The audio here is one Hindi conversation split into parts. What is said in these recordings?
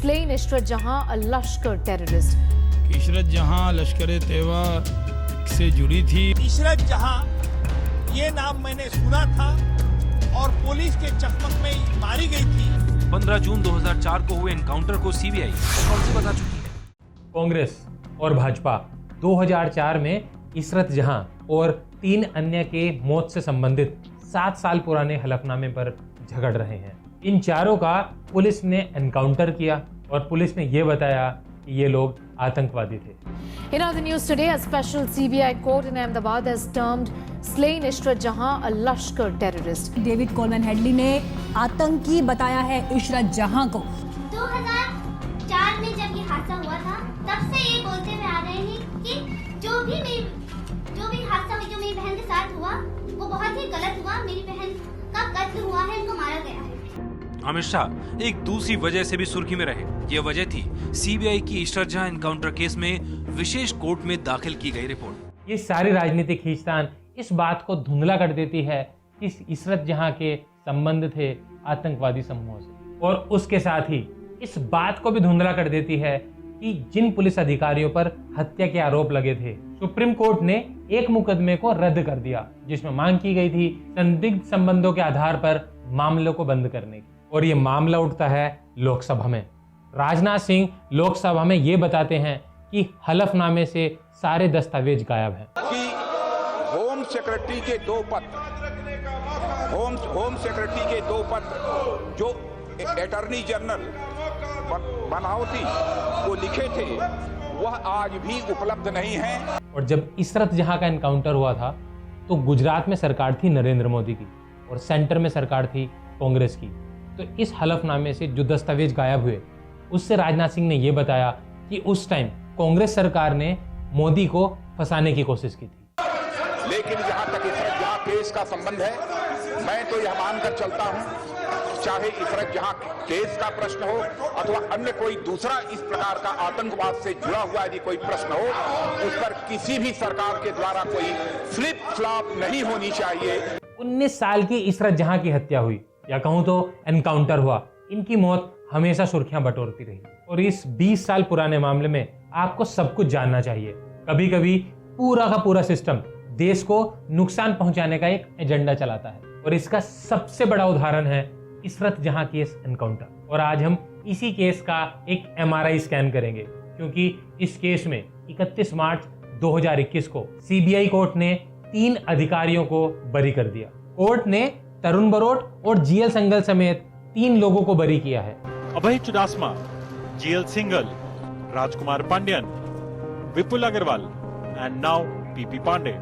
slain Ishrat Jahan, a Lashkar terrorist. Ishrat जहां लश्कर-ए-तैयबा से जुड़ी थी। इशरत जहां ये नाम मैंने सुना था और पुलिस के चकमक में मारी गई थी। 15 जून 2004 को हुए एनकाउंटर को सीबीआई कौन बता चुकी है। कांग्रेस और भाजपा 2004 में इशरत जहां और 3 अन्य के मौत से संबंधित 7 साल पुराने हलफनामे पर झगड़ रहे हैं। इन चारों का पुलिस ने एनकाउंटर किया और पुलिस ने यह बताया कि ये लोग आतंकवादी थे। In other news today, a special CBI court in Ahmedabad has termed slain Ishrat Jahan a Lashkar terrorist. David Coleman Headley ने आतंकी बताया है इशरत जहां को। 2004 में जब ये हादसा हुआ था, तब से ये बोलते हुए आ रहे हैं कि जो भी हादसा जो मेरी बहन के साथ हुआ वो बहुत ही गलत हुआ। मेरी बहन का कत्ल हुआ है, इनको मारा गया है। अमित शाह एक दूसरी वजह से भी सुर्खी में रहे। ये वजह थी सीबीआई की इशरत जहां एनकाउंटर केस में विशेष कोर्ट में दाखिल की गई रिपोर्ट। ये सारी राजनीतिक खींचतान इस बात को धुंधला कर देती है कि इशरत जहां के संबंध थे आतंकवादी समूहों से, और उसके साथ ही इस बात को भी धुंधला कर देती है कि जिन पुलिस अधिकारियों पर हत्या के आरोप लगे थे, सुप्रीम कोर्ट ने एक मुकदमे को रद्द कर दिया जिसमें मांग की गई थी संदिग्ध संबंधों के आधार पर मामलों को बंद करने की। और ये मामला उठता है लोकसभा में। राजनाथ सिंह लोकसभा में ये बताते हैं कि हलफनामे से सारे दस्तावेज गायब हैं। कि होम सेक्रेटरी के 2 पत्र, होम सेक्रेटरी के 2 पत्र जो अटॉर्नी जनरल बनावटी को लिखे थे वह आज भी उपलब्ध नहीं है। और जब इशरत जहां का एनकाउंटर हुआ था तो गुजरात में सरकार थी नरेंद्र मोदी की और सेंटर में सरकार थी कांग्रेस की। तो इस हलफनामे से जो दस्तावेज गायब हुए उससे राजनाथ सिंह ने यह बताया कि उस टाइम कांग्रेस सरकार ने मोदी को फंसाने की कोशिश की थी। लेकिन जहां तक इशरत जहां केस का संबंध है, मैं तो यह मानकर चलता हूं, चाहे इशरत जहां केस का प्रश्न हो अथवा अन्य कोई दूसरा इस प्रकार का आतंकवाद से जुड़ा हुआ यदि कोई प्रश्न हो, उस पर किसी भी सरकार के द्वारा कोई फ्लिप फ्लॉप नहीं होनी चाहिए। 19 साल की इशरत जहां की हत्या हुई या कहूं तो एनकाउंटर हुआ, इनकी मौत हमेशा सुर्खियां बटोरती रही। और इस 20 साल पुराने मामले में आपको सब कुछ जानना चाहिए। कभी कभी पूरा का पूरा सिस्टम देश को नुकसान पहुंचाने का एक एजेंडा चलाता है, और इसका सबसे बड़ा उदाहरण है इशरत जहां केस एनकाउंटर। और आज हम इसी केस का एक MRI स्कैन करेंगे, क्योंकि इस केस में 31 मार्च 2021 को सीबीआई कोर्ट ने 3 अधिकारियों को बरी कर दिया। कोर्ट ने तरुण बरोट और जीएल सिंघल समेत 3 लोगों को बरी किया है। Abhay Chudasama, G L Singhal, Rajkumar Pandian, Vipul Agrawal and now PP Pandey.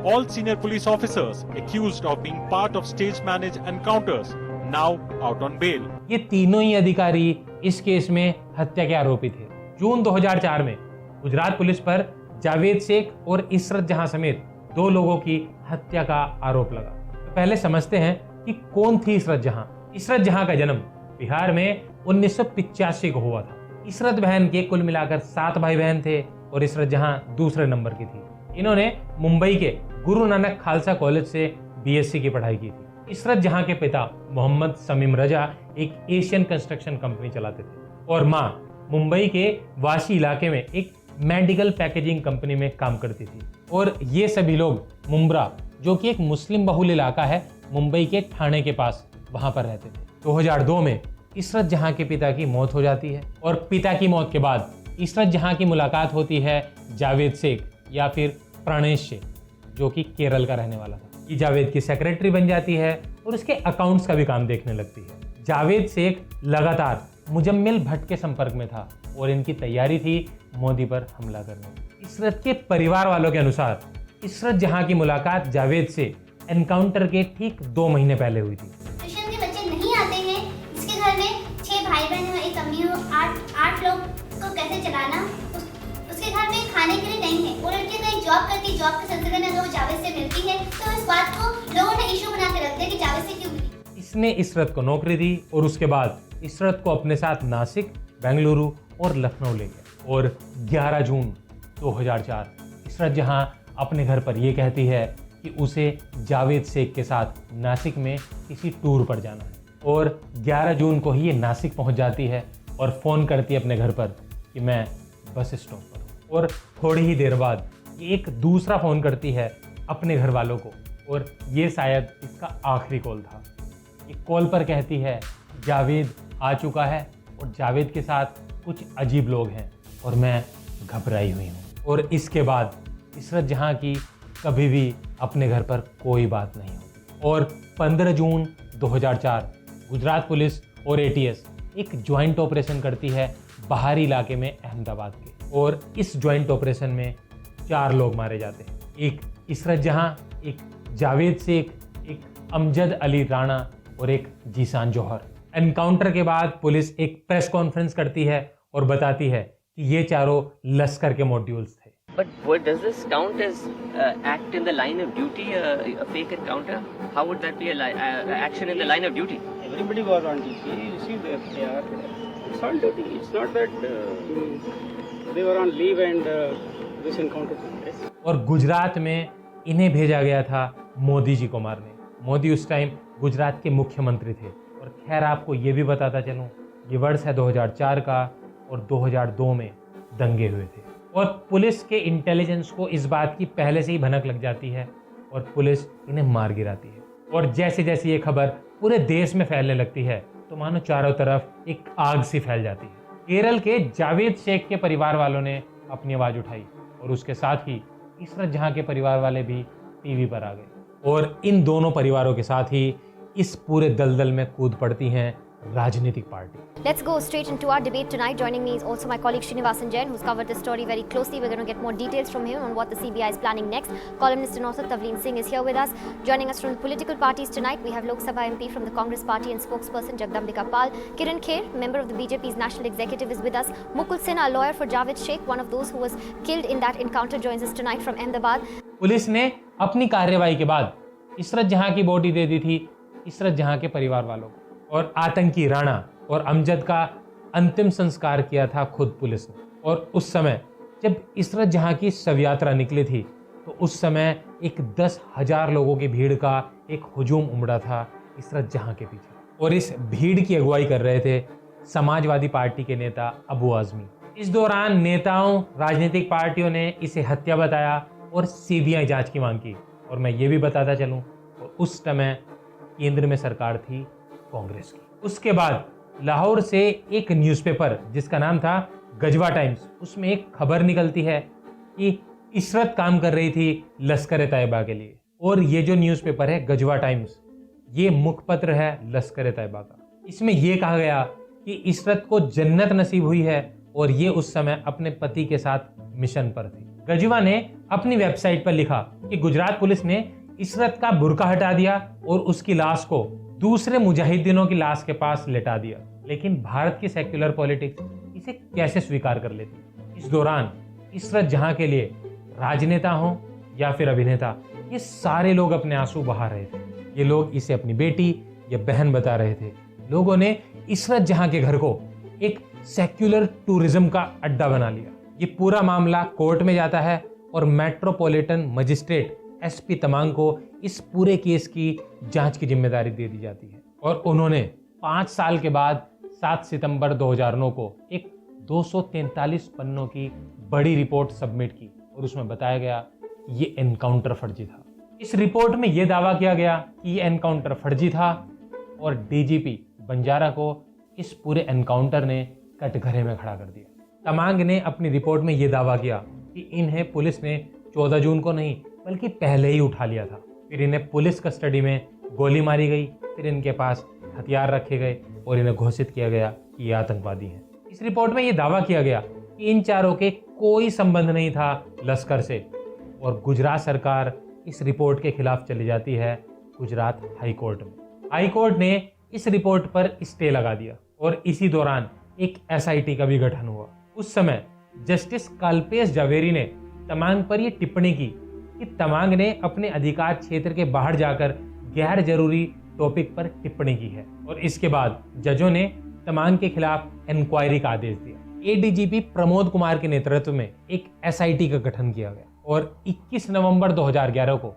All senior police officers accused of being part of stage-managed encounters now out on bail. ये तीनों ही अधिकारी इस केस में हत्या के आरोपी थे। जून 2004 में गुजरात पुलिस पर जावेद शेख और इशरत जहां समेत 2 लोगों की हत्या का आरोप लगा। तो पहले समझते हैं कि कौन थी इशरत जहां। इशरत जहां का जन्म बिहार में 1985 को हुआ था। इशरत बहन के कुल मिलाकर 7 भाई बहन थे और इशरत जहां दूसरे नंबर की थी। इन्होंने मुंबई के गुरु नानक खालसा कॉलेज से BSc की पढ़ाई की थी। इशरत जहां के पिता मोहम्मद समीम रजा एक एशियन कंस्ट्रक्शन कंपनी चलाते थे और मां मुंबई के वाशी इलाके में एक मेडिकल पैकेजिंग कंपनी में काम करती थी। और ये सभी लोग मुंब्रा, जो कि एक मुस्लिम बहुल इलाका है मुंबई के ठाणे के पास, वहां पर रहते थे। 2002 में इशरत जहां के पिता की मौत हो जाती है और पिता की मौत के बाद इशरत जहां की मुलाकात होती है जावेद शेख या फिर प्राणेश से, जो कि केरल का रहने वाला था। ये जावेद की सेक्रेटरी बन जाती है और उसके अकाउंट्स का भी काम देखने लगती है। जावेद शेख लगातार मुजम्मिल भट्ट के संपर्क में था और इनकी तैयारी थी मोदी पर हमला करने की। इशरत के परिवार वालों के अनुसार इशरत जहां की मुलाकात जावेद से एनकाउंटर के ठीक 2 महीने पहले हुई थी। ट्यूशन के बच्चे नहीं आते हैं, जिसके घर में 6 भाई बहन हैं, एक अम्मी हो, 8 लोग को कैसे चलाना, उसके घर में खाने के लिए नहीं है। वो लड़की कहीं जॉब करती, जॉब के सिलसिले में अगर वो जावेद से मिलती है तो इस बात को लोगों ने इशू बना के रख दिया कि जावेद से क्यों मिली। इसने इशरत को नौकरी दी और उसके बाद इशरत को अपने साथ नासिक, बेंगलुरु और लखनऊ ले गया। और 11 जून 2004 इशरत जहां अपने घर पर यह कहती है कि उसे जावेद शेख के साथ नासिक में किसी टूर पर जाना है। और 11 जून को ही ये नासिक पहुंच जाती है और फ़ोन करती है अपने घर पर कि मैं बस स्टॉप पर हूँ। और थोड़ी ही देर बाद ये एक दूसरा फ़ोन करती है अपने घर वालों को, और ये शायद इसका आखिरी कॉल था। ये कॉल पर कहती है जावेद आ चुका है और जावेद के साथ कुछ अजीब लोग हैं और मैं घबराई हुई हूँ। और इसके बाद इशरत जहाँ की कभी भी अपने घर पर कोई बात नहीं होती। और 15 जून 2004 गुजरात पुलिस और एटीएस एक ज्वाइंट ऑपरेशन करती है बाहरी इलाके में अहमदाबाद के, और इस ज्वाइंट ऑपरेशन में 4 लोग मारे जाते हैं। एक इशरत जहाँ, एक जावेद शेख, एक अमजद अली राणा और एक जीसान जौहर। एनकाउंटर के बाद पुलिस एक प्रेस कॉन्फ्रेंस करती है और बताती है कि ये चारों लश्कर के मॉड्यूल्स थे। But what does this count as act in the line of duty, a fake encounter? How would that be action in the line of duty? Everybody was on duty. You see, they are. It's on duty. It's not that they were on leave and this encounter took place. और गुजरात में इन्हें भेजा गया था मोदी जी को मारने। मोदी उस टाइम गुजरात के मुख्यमंत्री थे। और खैर आपको ये भी बताता चलूँ, ये वर्ष है 2004 का और 2002 में दंगे हुए थे। और पुलिस के इंटेलिजेंस को इस बात की पहले से ही भनक लग जाती है और पुलिस इन्हें मार गिराती है। और जैसे जैसे ये खबर पूरे देश में फैलने लगती है तो मानो चारों तरफ एक आग सी फैल जाती है। केरल के जावेद शेख के परिवार वालों ने अपनी आवाज़ उठाई और उसके साथ ही इशरत जहाँ के परिवार वाले भी टीवी पर आ गए। और इन दोनों परिवारों के साथ ही इस पूरे दलदल में कूद पड़ती हैं राजनीतिक party. Let's go straight into our debate tonight. Joining me is also my colleague Srinivasan Jain, who's covered this story very closely. We're going to get more details from him on what the CBI is planning next. Columnist and author Tavleen Singh is here with us. Joining us from the political parties tonight, we have Lok Sabha MP from the Congress Party and spokesperson Jagdambika Pal. Kiran Kher, member of the BJP's national executive, is with us. Mukul Sinha, a lawyer for Javed Sheikh, one of those who was killed in that encounter, joins us tonight from Ahmedabad. Police ने अपनी कार्रवाई के बाद इशरत जहाँ की बॉडी दे दी थी इशरत जहाँ के परिवार वालों को, और आतंकी राणा और अमजद का अंतिम संस्कार किया था खुद पुलिस ने। और उस समय जब इशरत जहाँ की शव यात्रा निकली थी तो उस समय एक 10,000 लोगों की भीड़ का एक हुजूम उमड़ा था इशरत जहाँ के पीछे, और इस भीड़ की अगुवाई कर रहे थे समाजवादी पार्टी के नेता अबू आजमी। इस दौरान नेताओं, राजनीतिक पार्टियों ने इसे हत्या बताया और सीबीआई जांच की मांग की। और मैं ये भी बताता चलूं, उस समय केंद्र में सरकार थी कांग्रेस की। उसके बाद लाहौर से एक न्यूज़पेपर जिसका नाम था गजवा टाइम्स, उसमें एक खबर निकलती है कि इशरत काम कर रही थी लश्कर तैयबा के लिए। और ये जो न्यूज़पेपर है गजवा टाइम्स, ये मुखपत्र है लश्कर तैयबा का। इसमें यह कहा गया कि इशरत को जन्नत नसीब हुई है और ये उस समय अपने पति के साथ मिशन पर थी। गजवा ने अपनी वेबसाइट पर लिखा कि गुजरात पुलिस ने इशरत का बुर्का हटा दिया और उसकी लाश को दूसरे मुजाहिदीनों की लाश के पास लेटा दिया। लेकिन भारत की सेक्युलर पॉलिटिक्स इसे कैसे स्वीकार कर लेती। इस दौरान इशरत जहां के लिए राजनेता हो या फिर अभिनेता, ये सारे लोग अपने आंसू बहा रहे थे। ये लोग इसे अपनी बेटी या बहन बता रहे थे। लोगों ने इशरत जहां के घर को एक सेक्युलर टूरिज्म का अड्डा बना लिया। ये पूरा मामला कोर्ट में जाता है और मेट्रोपॉलिटन मजिस्ट्रेट एसपी तमांग को इस पूरे केस की जांच की जिम्मेदारी दे दी जाती है। और उन्होंने 5 साल के बाद 7 सितंबर 2009 को एक 243 पन्नों की बड़ी रिपोर्ट सबमिट की और उसमें बताया गया कि ये एनकाउंटर फर्जी था। इस रिपोर्ट में यह दावा किया गया कि ये एनकाउंटर फर्जी था और डीजीपी बंजारा को इस पूरे एनकाउंटर ने कटघरे में खड़ा कर दिया। तमांग ने अपनी रिपोर्ट में यह दावा किया कि इन्हें पुलिस ने 14 जून को नहीं बल्कि पहले ही उठा लिया था। फिर इन्हें पुलिस कस्टडी में गोली मारी गई, फिर इनके पास हथियार रखे गए और इन्हें घोषित किया गया कि ये आतंकवादी हैं। इस रिपोर्ट में ये दावा किया गया कि इन चारों के कोई संबंध नहीं था लश्कर से। और गुजरात सरकार इस रिपोर्ट के खिलाफ चली जाती है गुजरात हाई कोर्ट में। हाई कोर्ट ने इस रिपोर्ट पर स्टे लगा दिया और इसी दौरान एक एसआईटी का भी गठन हुआ। उस समय जस्टिस कल्पेश जवेरी ने तमांग पर यह टिप्पणी की कि तमांग ने अपने अधिकार क्षेत्र के बाहर जाकर गैर जरूरी टॉपिक पर टिप्पणी की है। और इसके बाद जजों ने तमांग के खिलाफ इंक्वायरी का आदेश दिया। एडीजीपी प्रमोद कुमार के नेतृत्व में एक एसआईटी का गठन किया गया और 21 नवंबर 2011 को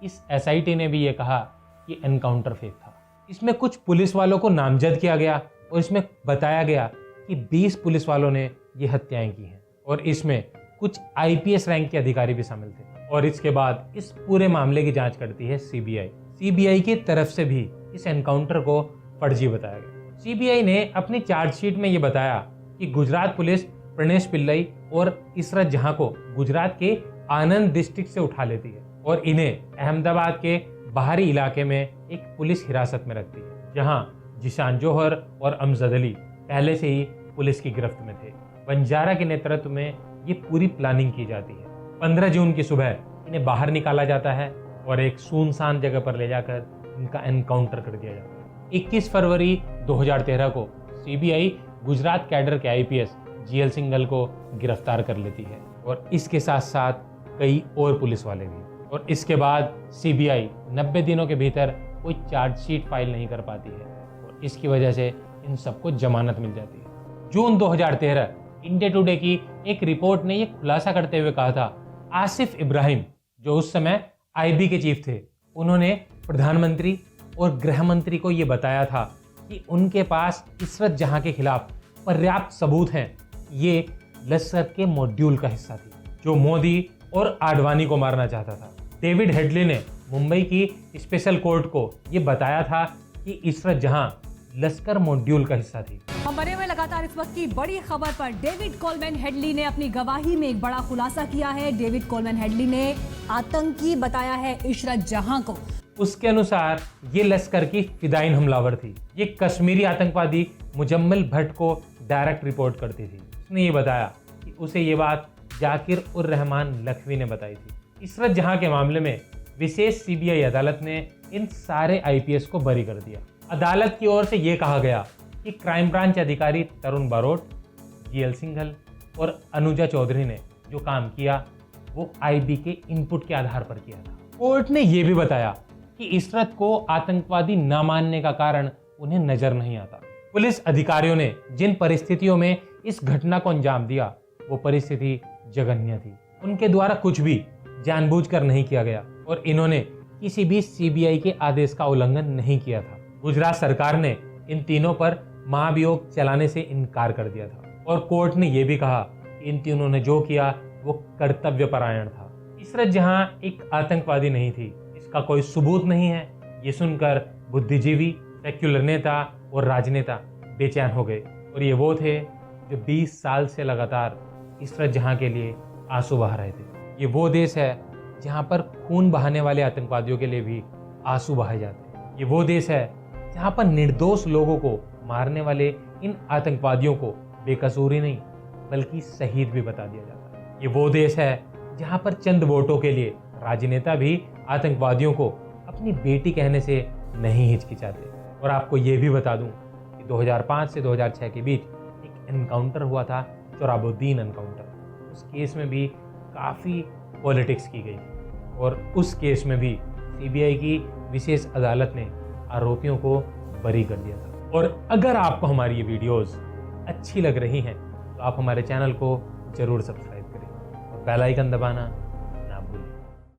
इस एसआईटी ने भी ये कहा कि एनकाउंटर फेक था। इसमें कुछ पुलिस वालों को नामजद किया गया और इसमें बताया गया कि 20 पुलिस वालों ने ये हत्याएं की हैं और इसमें कुछ आईपीएस रैंक के अधिकारी भी शामिल थे। और इसके बाद इस पूरे मामले की जांच करती है सीबीआई। सीबीआई की तरफ से भी इस एनकाउंटर को फर्जी बताया गया। सीबीआई ने अपनी चार्जशीट में ये बताया कि गुजरात पुलिस प्रणेश पिल्लई और इसरत जहां को गुजरात के आनंद डिस्ट्रिक्ट से उठा लेती है और इन्हें अहमदाबाद के बाहरी इलाके में एक पुलिस हिरासत में रखती है, जहां जिशान जोहर और अमजद अली पहले से ही पुलिस की गिरफ्त में थे। बंजारा के नेतृत्व में ये पूरी प्लानिंग की जाती है। 15 जून की सुबह इन्हें बाहर निकाला जाता है और एक सुनसान जगह पर ले जाकर इनका एनकाउंटर कर दिया जाता है। 21 फरवरी 2013 को सीबीआई गुजरात कैडर के आईपीएस जीएल सिंघल को गिरफ्तार कर लेती है और इसके साथ साथ कई और पुलिस वाले भी। और इसके बाद सीबीआई 90 दिनों के भीतर कोई चार्जशीट फाइल नहीं कर पाती है और इसकी वजह से इन सबको जमानत मिल जाती है। जून 2013 इंडिया टुडे की एक रिपोर्ट ने यह खुलासा करते हुए कहा था, आसिफ इब्राहिम जो उस समय आईबी के चीफ थे, उन्होंने प्रधानमंत्री और गृह मंत्री को यह बताया था कि उनके पास इसरत जहां के खिलाफ पर्याप्त सबूत हैं। ये लश्कर के मॉड्यूल का हिस्सा थी जो मोदी और आडवाणी को मारना चाहता था। डेविड हेडली ने मुंबई की स्पेशल कोर्ट को यह बताया था कि इसरत जहां लश्कर मॉड्यूल का हिस्सा थी। हम बने हुए लगातार इस वक्त की बड़ी खबर पर डेविड कोलमैन हेडली ने अपनी गवाही में एक बड़ा खुलासा किया है। डेविड कोलमैन हेडली ने आतंकी बताया है इसरत जहां को। उसके अनुसार ये लश्कर की फिदाइन हमलावर थी। ये कश्मीरी आतंकवादी मुजम्मिल भट्ट को डायरेक्ट रिपोर्ट करती थी। उसने ये बताया कि उसे ये बात जाकिर उर रहमान लखवी ने बताई थी। इसरत जहां के मामले में विशेष सीबीआई अदालत ने इन सारे आईपीएस को बरी कर दिया। अदालत की ओर से यह कहा गया कि क्राइम ब्रांच अधिकारी तरुण बारोट, जीएल सिंघल और अनुजा चौधरी ने जो काम किया वो आईबी के इनपुट के आधार पर किया था। कोर्ट ने यह भी बताया कि इसरत को आतंकवादी न मानने का कारण उन्हें नजर नहीं आता। पुलिस अधिकारियों ने जिन परिस्थितियों में इस घटना को अंजाम दिया वो परिस्थिति जघन्य थी। उनके द्वारा कुछ भी जानबूझकर नहीं किया गया और इन्होंने किसी भी सीबीआई के आदेश का उल्लंघन नहीं किया था। गुजरात सरकार ने इन तीनों पर महाभियोग चलाने से इनकार कर दिया था और कोर्ट ने यह भी कहा कि इन तीनों ने जो किया वो कर्तव्यपरायण था। इसरत जहां एक आतंकवादी नहीं थी, इसका कोई सबूत नहीं है। ये सुनकर बुद्धिजीवी, सेक्युलर नेता और राजनेता बेचैन हो गए और ये वो थे जो 20 साल से लगातार इसरत जहां के लिए आंसू बहा रहे थे। ये वो देश है जहां पर खून बहाने वाले आतंकवादियों के लिए भी आंसू बहाए जाते हैं। ये वो देश है जहां पर निर्दोष लोगों को मारने वाले इन आतंकवादियों को बेकसूर ही नहीं बल्कि शहीद भी बता दिया जाता है। ये वो देश है जहां पर चंद वोटों के लिए राजनेता भी आतंकवादियों को अपनी बेटी कहने से नहीं हिचकिचाते। और आपको ये भी बता दूं कि 2005 से 2006 के बीच एक एनकाउंटर हुआ था, चोराबुद्दीन एनकाउंटर। उस केस में भी काफ़ी पॉलिटिक्स की गई और उस केस में भी सीबीआई की विशेष अदालत ने आरोपियों को बरी कर दिया था। और अगर आपको हमारी ये वीडियोस अच्छी लग रही हैं तो आप हमारे चैनल को जरूर सब्सक्राइब करें और बेल आइकन दबाना